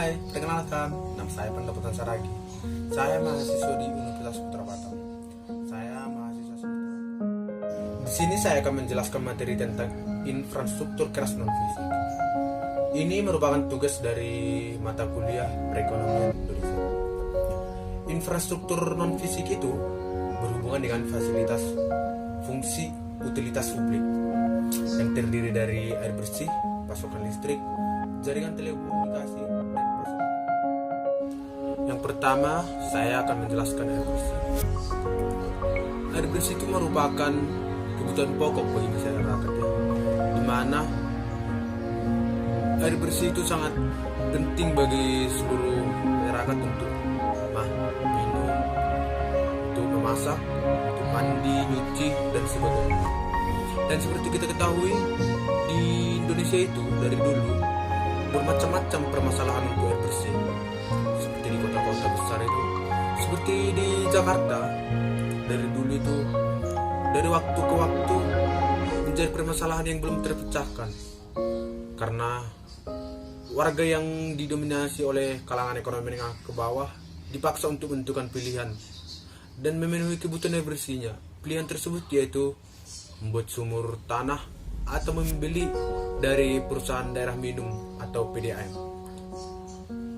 Hai, perkenalkan, nama saya Pendaputan Saragi. Saya mahasiswa di Universitas Putra Batam. Saya mahasiswa semester. Di sini saya akan menjelaskan materi tentang infrastruktur keras non-fisik. Ini merupakan tugas dari mata kuliah perekonomian Indonesia. Infrastruktur non-fisik itu berhubungan dengan fasilitas, fungsi, utilitas publik yang terdiri dari air bersih, pasokan listrik, jaringan telekomunikasi, dan pasokan. Yang pertama, saya akan menjelaskan air bersih. Air bersih itu merupakan kebutuhan pokok bagi masyarakat, di mana air bersih itu sangat penting bagi seluruh masyarakat untuk minum, untuk memasak, untuk mandi, nyuci, dan sebagainya. Dan seperti kita ketahui, di Indonesia itu dari dulu bermacam-macam permasalahan untuk air bersih. Seperti di kota-kota besar itu, seperti di Jakarta, dari dulu itu, dari waktu ke waktu menjadi permasalahan yang belum terpecahkan. Karena warga yang didominasi oleh kalangan ekonomi menengah ke bawah dipaksa untuk menentukan pilihan dan memenuhi kebutuhan air bersihnya. Pilihan tersebut yaitu membuat sumur tanah atau membeli dari perusahaan daerah minum atau PDAM.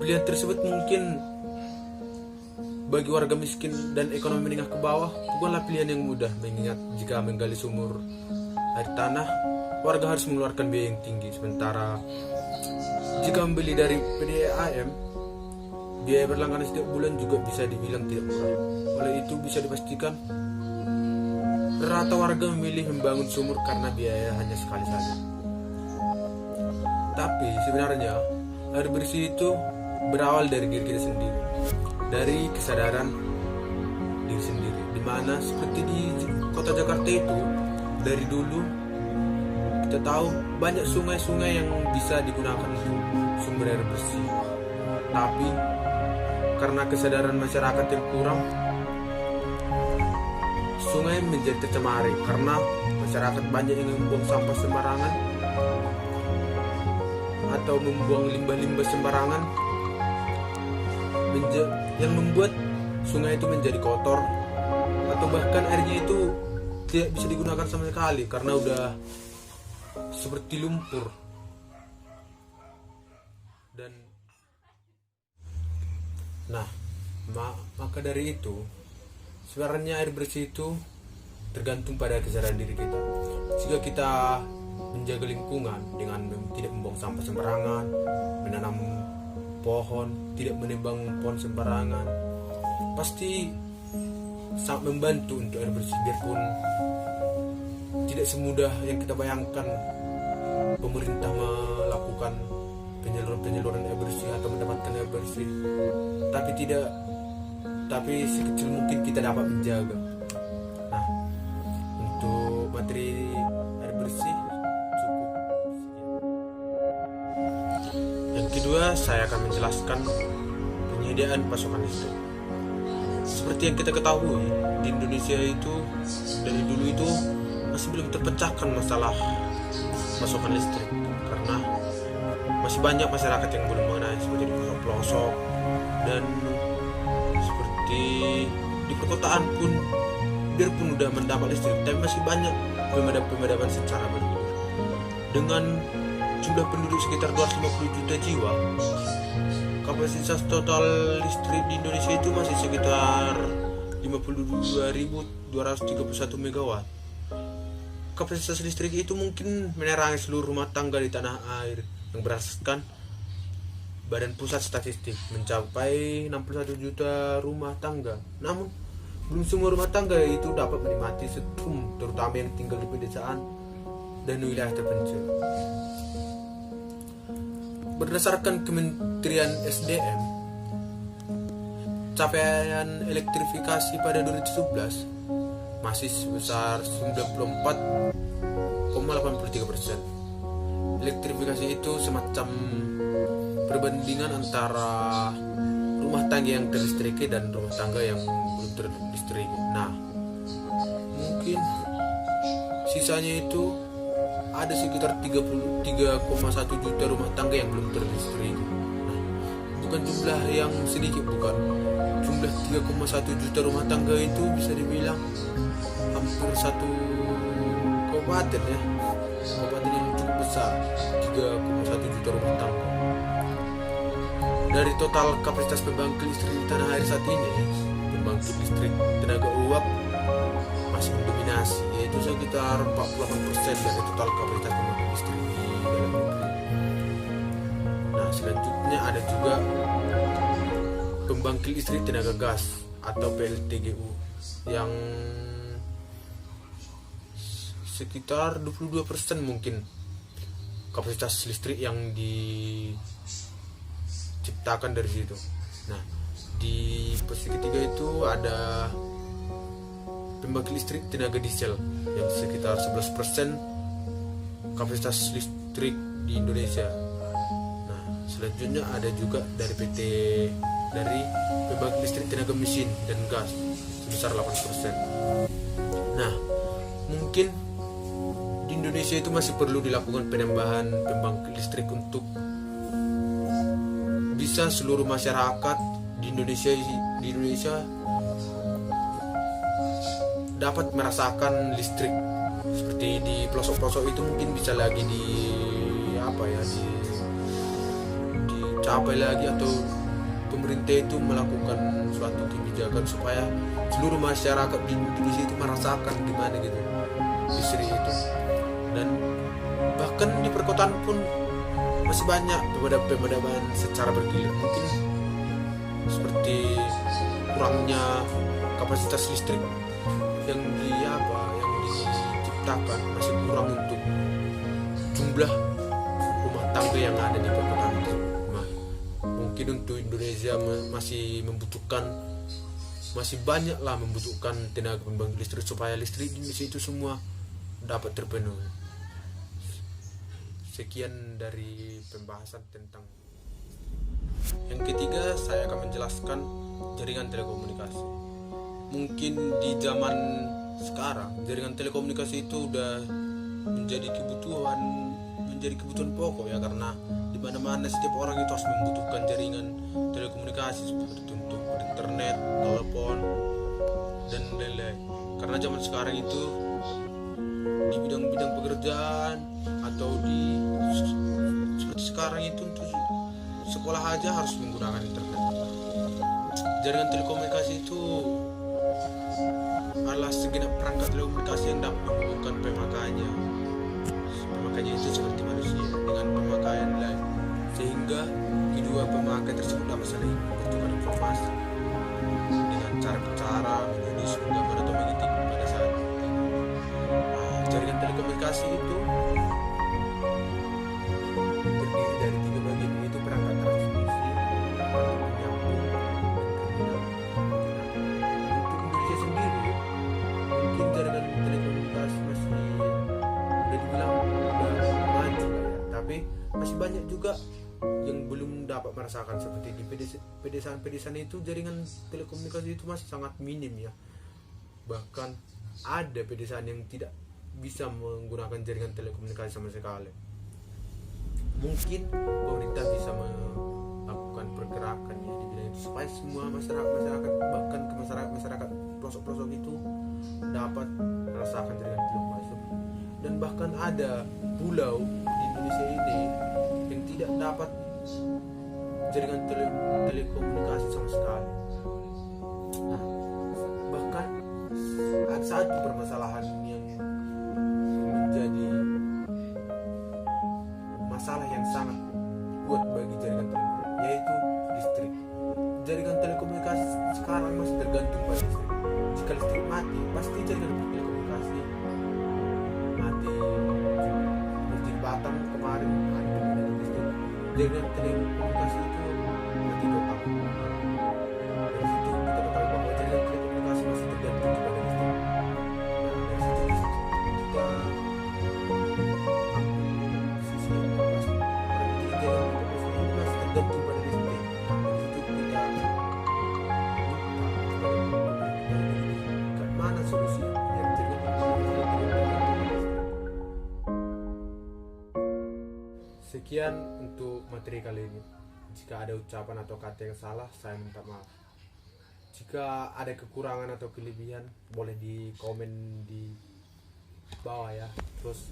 Pilihan tersebut mungkin bagi warga miskin dan ekonomi menengah ke bawah bukanlah pilihan yang mudah, mengingat jika menggali sumur air tanah, warga harus mengeluarkan biaya yang tinggi, sementara jika membeli dari PDAM, biaya berlangganan setiap bulan juga bisa dibilang tidak murah. Oleh itu bisa dipastikan rata warga memilih membangun sumur karena biaya hanya sekali saja. Tapi sebenarnya air bersih itu berawal dari diri kita sendiri, dari kesadaran diri sendiri. Dimana seperti di kota Jakarta itu, dari dulu kita tahu banyak sungai-sungai yang bisa digunakan untuk sumber air bersih. Tapi karena kesadaran masyarakat yang kurang, sungai menjadi tercemari karena masyarakat banyak yang membuang sampah sembarangan atau membuang limbah-limbah sembarangan, yang membuat sungai itu menjadi kotor atau bahkan airnya itu tidak bisa digunakan sama sekali karena udah seperti lumpur. Dan maka dari itu sebenarnya air bersih itu tergantung pada kesadaran diri kita. Jika kita menjaga lingkungan dengan tidak membuang sampah sembarangan, menanam pohon, tidak menebang pohon sembarangan, pasti sangat membantu untuk air bersih. Biarpun tidak semudah yang kita bayangkan pemerintah melakukan penyaluran air bersih atau mendapatkan air bersih, tapi sekecil mungkin kita dapat menjaga. Nah, untuk materi air bersih cukup. Yang kedua, saya akan menjelaskan penyediaan pasokan listrik. Seperti yang kita ketahui, di Indonesia itu dari dulu itu masih belum terpecahkan masalah pasokan listrik karena masih banyak masyarakat yang belum mengenai, seperti di pelosok dan di perkotaan pun, biarpun udah mendapat listrik, tapi masih banyak pemadaman secara bergilir. Dengan jumlah penduduk sekitar 250 juta jiwa, kapasitas total listrik di Indonesia itu masih sekitar 52.231 MW. Kapasitas listrik itu mungkin menerangi seluruh rumah tangga di tanah air yang berdasarkan Badan Pusat Statistik mencapai 61 juta rumah tangga. Namun belum semua rumah tangga itu dapat menikmati setrum, terutama yang tinggal di pedesaan dan wilayah terpencil. Berdasarkan Kementerian SDM, capaian elektrifikasi pada 2017 masih sebesar 94,83%. Elektrifikasi itu semacam perbandingan antara rumah tangga yang terlistriki dan rumah tangga yang belum terlistriki. Nah, mungkin sisanya itu ada sekitar 33,1 juta rumah tangga yang belum terlistriki. Nah, bukan jumlah yang sedikit, bukan. Jumlah 3,1 juta rumah tangga itu bisa dibilang hampir satu kabupaten ya. Kabupaten yang cukup besar, 3,1 juta rumah tangga. Dari total kapasitas pembangkit listrik di tanah air saat ini, pembangkit listrik tenaga uap masih mendominasi, yaitu sekitar 48% dari total kapasitas pembangkit listrik di dalam negeri. Nah, selanjutnya ada juga pembangkit listrik tenaga gas atau PLTGU yang sekitar 22% mungkin kapasitas listrik yang diciptakan dari situ. Nah, di posisi ketiga itu ada pembangkit listrik tenaga diesel yang sekitar 11% kapasitas listrik di Indonesia. Nah, selanjutnya ada juga dari pembangkit listrik tenaga mesin dan gas sebesar 8%. Nah, mungkin di Indonesia itu masih perlu dilakukan penambahan pembangkit listrik untuk bisa seluruh masyarakat di Indonesia dapat merasakan listrik. Seperti di pelosok-pelosok itu mungkin bisa lagi dicapai lagi, atau pemerintah itu melakukan suatu kebijakan supaya seluruh masyarakat di Indonesia itu merasakan gimana gitu listrik itu. Dan bahkan di perkotaan pun masih banyak pemadaman secara bergilir, mungkin seperti kurangnya kapasitas listrik yang diciptakan, masih kurang untuk jumlah rumah tangga yang ada di perkotaan itu. Nah, mungkin untuk Indonesia masih banyaklah membutuhkan tenaga pembangkit listrik supaya listrik di Indonesia itu semua dapat terpenuhi. Sekian dari pembahasan tentang yang ketiga, saya akan menjelaskan jaringan telekomunikasi. Mungkin di zaman sekarang jaringan telekomunikasi itu udah menjadi kebutuhan pokok ya, karena di mana-mana setiap orang itu harus membutuhkan jaringan telekomunikasi seperti untuk internet, telepon, dan lain-lain. Karena zaman sekarang itu di bidang-bidang pekerjaan atau seperti sekarang itu untuk sekolah aja harus menggunakan internet. Jaringan telekomunikasi itu adalah segenap perangkat telekomunikasi yang dapat menghubungkan pemakainya itu seperti manusia dengan pemakaian lain, sehingga kedua pemakai tersebut dapat saling bertukar informasi dengan cara bicara, menulis, menggambar atau mengetik pada saat jaringan telekomunikasi itu terdiri dari 3 bagian, yaitu perangkat transmisi, perangkat penyambung, dan terminal. Untuk Indonesia sendiri, mungkin jaringan telekomunikasi masih udah dibilang udah maju lah ya, tapi masih banyak juga yang belum dapat merasakan. Seperti di pedesaan itu jaringan telekomunikasi itu masih sangat minim ya. Bahkan ada pedesaan yang tidak bisa menggunakan jaringan telekomunikasi sama sekali. Mungkin pemerintah bisa melakukan pergerakan ya di bidang itu supaya semua masyarakat bahkan ke masyarakat pelosok-pelosok itu dapat merasakan jaringan telekomunikasi. Dan bahkan ada pulau di Indonesia ini yang tidak dapat jaringan telekomunikasi sama sekali. Nah, bahkan ada satu permasalahan yang menjadi masalah yang sangat kuat bagi jaringan telekomunikasi, yaitu listrik. Jaringan telekomunikasi sekarang masih tergantung pada listrik. Jika listrik mati, pasti jaringan telekomunikasi mati. Seperti Batam kemarin ada pemadaman listrik, jaringan telekomunikasi itu mati total. Dari situ kita ketahui bahwa jaringan telekomunikasi masih tergantung pada listrik. Sekian untuk materi kali ini. Jika ada ucapan atau kata yang salah, saya minta maaf. Jika ada kekurangan atau kelebihan, boleh di komen di bawah ya. Terus